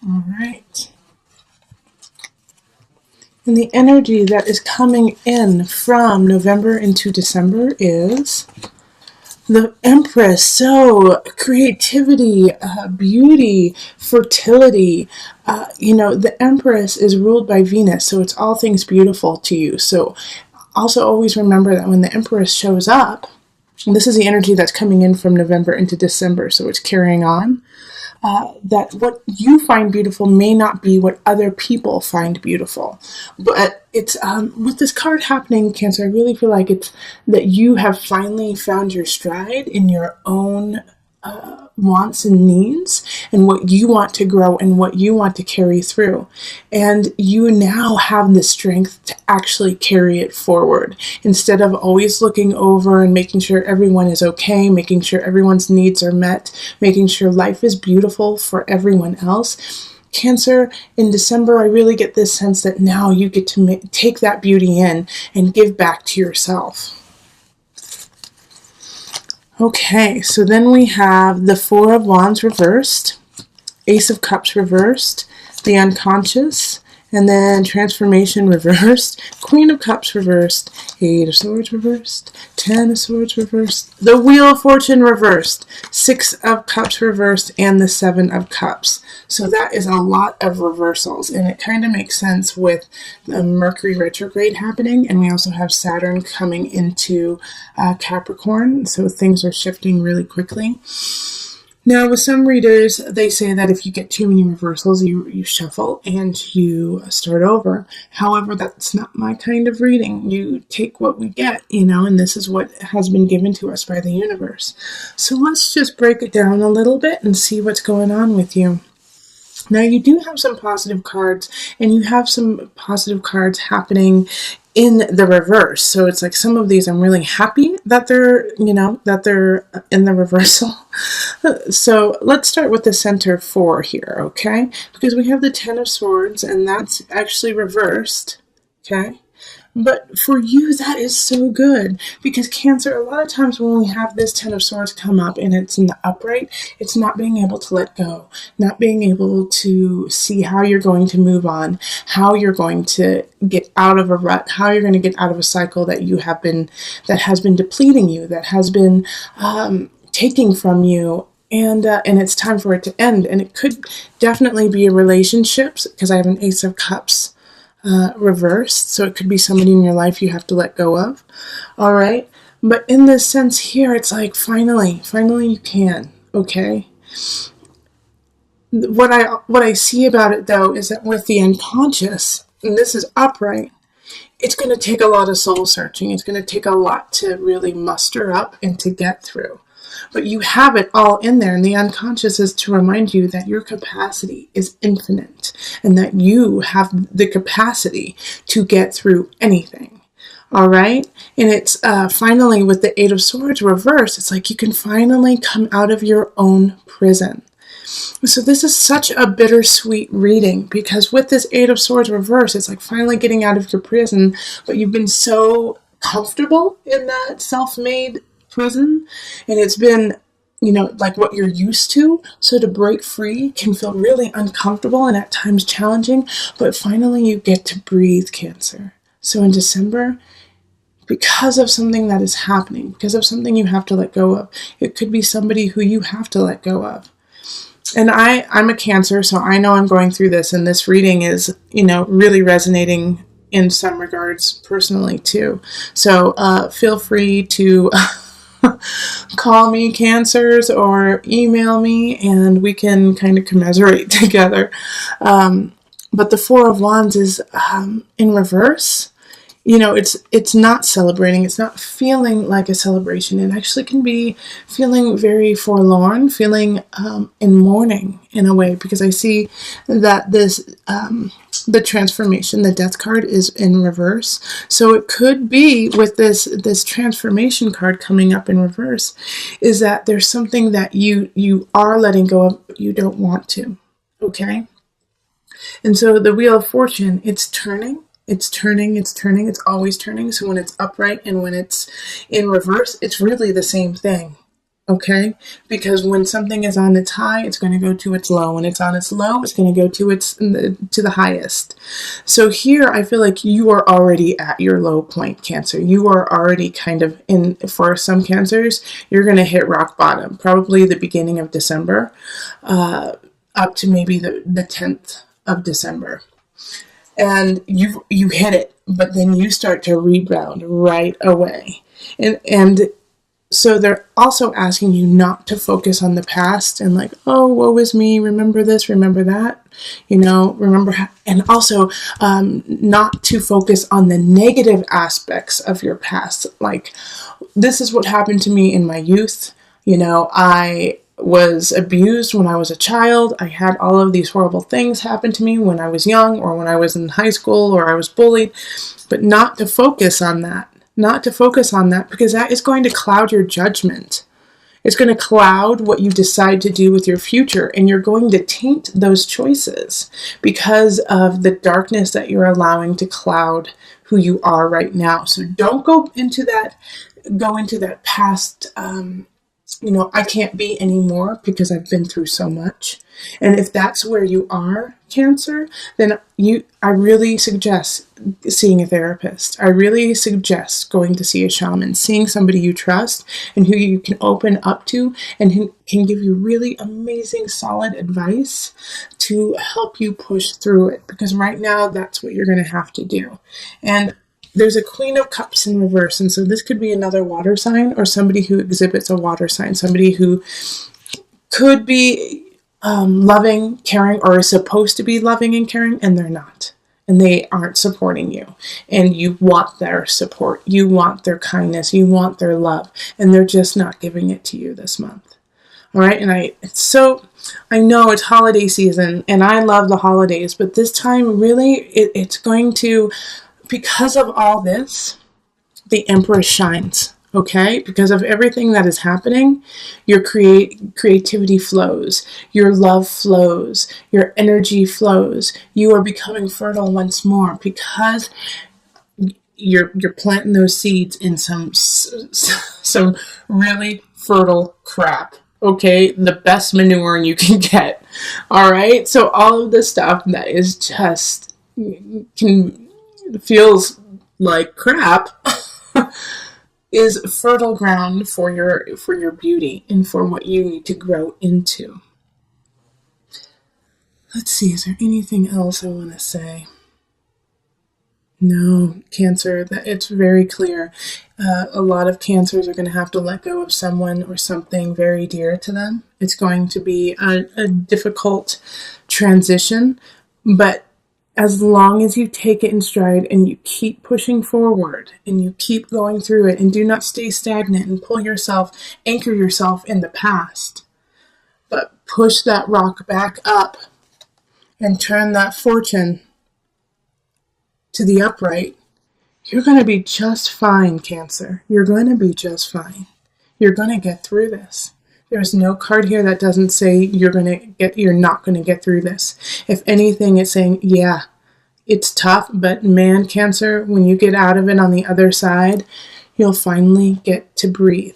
All right. And the energy that is coming in from November into December is the Empress. So creativity, beauty, fertility. The Empress is ruled by Venus, so it's all things beautiful to you. So also always remember that when the Empress shows up, and this is the energy that's coming in from November into December, so it's carrying on. That what you find beautiful may not be what other people find beautiful. But it's with this card happening, Cancer, I really feel like it's that you have finally found your stride in your own wants and needs and what you want to grow and what you want to carry through. And you now have the strength to actually carry it forward instead of always looking over and making sure everyone is okay, making sure everyone's needs are met, making sure life is beautiful for everyone else. Cancer, in December, I really get this sense that now you get to take that beauty in and give back to yourself. Okay, so then we have the Four of Wands reversed, Ace of Cups reversed, the Unconscious, and then Transformation reversed, Queen of Cups reversed, Eight of Swords reversed, Ten of Swords reversed, the Wheel of Fortune reversed, Six of Cups reversed, and the Seven of Cups. So that is a lot of reversals, and it kind of makes sense with the Mercury retrograde happening, and we also have Saturn coming into Capricorn, so things are shifting really quickly. Now, with some readers, they say that if you get too many reversals, you shuffle and you start over. However, that's not my kind of reading. You take what we get, and this is what has been given to us by the universe. So let's just break it down a little bit and see what's going on with you. Now, you do have some positive cards, and you have some positive cards happening in the reverse. So it's like some of these I'm really happy that they're in the reversal. So let's start with the center four here, okay? Because we have the Ten of Swords, and that's actually reversed, okay? But for you, that is so good because Cancer, a lot of times when we have this Ten of Swords come up and it's in the upright, it's not being able to let go, not being able to see how you're going to move on, how you're going to get out of a rut, how you're going to get out of a cycle that has been depleting you, that has been taking from you. And it's time for it to end. And it could definitely be a relationship because I have an Ace of Cups reversed, so it could be somebody in your life you have to let go of. All right, but in this sense here, it's like finally you can. Okay. What I see about it though is that with the Unconscious, and this is upright, it's going to take a lot of soul searching. It's going to take a lot to really muster up and to get through. But you have it all in there, and the Unconscious is to remind you that your capacity is infinite and that you have the capacity to get through anything. All right? And it's finally with the Eight of Swords reversed, it's like you can finally come out of your own prison. So this is such a bittersweet reading because with this Eight of Swords reversed, it's like finally getting out of your prison, but you've been so comfortable in that self-made prison, and it's been like what you're used to, so to break free can feel really uncomfortable and at times challenging, but finally you get to breathe, Cancer. So in December, because of something that is happening, because of something you have to let go of, it could be somebody who you have to let go of. And I'm a Cancer, so I know I'm going through this, and this reading is really resonating in some regards personally too. So feel free to call me, Cancers, or email me, and we can kind of commiserate together. But the Four of Wands is in reverse. It's not celebrating. It's not feeling like a celebration. It actually can be feeling very forlorn, feeling in mourning in a way, because I see that this the Transformation, the Death card, is in reverse. So it could be with this Transformation card coming up in reverse, is that there's something that you are letting go of, but you don't want to. Okay? And so the Wheel of Fortune, it's turning. It's turning, it's always turning. So when it's upright and when it's in reverse, it's really the same thing. Okay, because when something is on its high, it's going to go to its low. When it's on its low, it's going to go to the highest. So here, I feel like you are already at your low point, Cancer. You are already kind of in. For some Cancers, you're going to hit rock bottom, probably the beginning of December, up to maybe the 10th of December, and you hit it, but then you start to rebound right away, and so they're also asking you not to focus on the past and like, oh, woe is me, remember this, remember that, remember how, and also not to focus on the negative aspects of your past. Like, this is what happened to me in my youth. I was abused when I was a child. I had all of these horrible things happen to me when I was young or when I was in high school or I was bullied, but not to focus on that. Not to focus on that, because that is going to cloud your judgment. It's going to cloud what you decide to do with your future, and you're going to taint those choices because of the darkness that you're allowing to cloud who you are right now. So don't go into that past, I can't be anymore because I've been through so much. And if that's where you are, Cancer, then I really suggest seeing a therapist. I really suggest going to see a shaman, seeing somebody you trust and who you can open up to and who can give you really amazing, solid advice to help you push through it. Because right now, that's what you're going to have to do. And there's a Queen of Cups in reverse, and so this could be another water sign or somebody who exhibits a water sign, somebody who could be loving, caring, or is supposed to be loving and caring, and they're not. And they aren't supporting you. And you want their support. You want their kindness. You want their love. And they're just not giving it to you this month. All right? And I know it's holiday season, and I love the holidays, but this time, really, it's going to, because of all this, the Empress shines. Okay, because of everything that is happening, your creativity flows, your love flows, your energy flows. You are becoming fertile once more because you're planting those seeds in some really fertile crap. Okay, the best manure you can get. All right, so all of the stuff that is just feels like crap. Is fertile ground for your beauty and for what you need to grow into. Let's see, is there anything else I want to say? No, Cancer, it's very clear. A lot of Cancers are going to have to let go of someone or something very dear to them. It's going to be a difficult transition, but as long as you take it in stride and you keep pushing forward and you keep going through it and do not stay stagnant and anchor yourself in the past, but push that rock back up and turn that fortune to the upright, you're going to be just fine, Cancer. You're going to be just fine. You're going to get through this. There's no card here that doesn't say you're not going to get through this. If anything, it's saying, yeah, it's tough, but man, Cancer, when you get out of it on the other side, you'll finally get to breathe.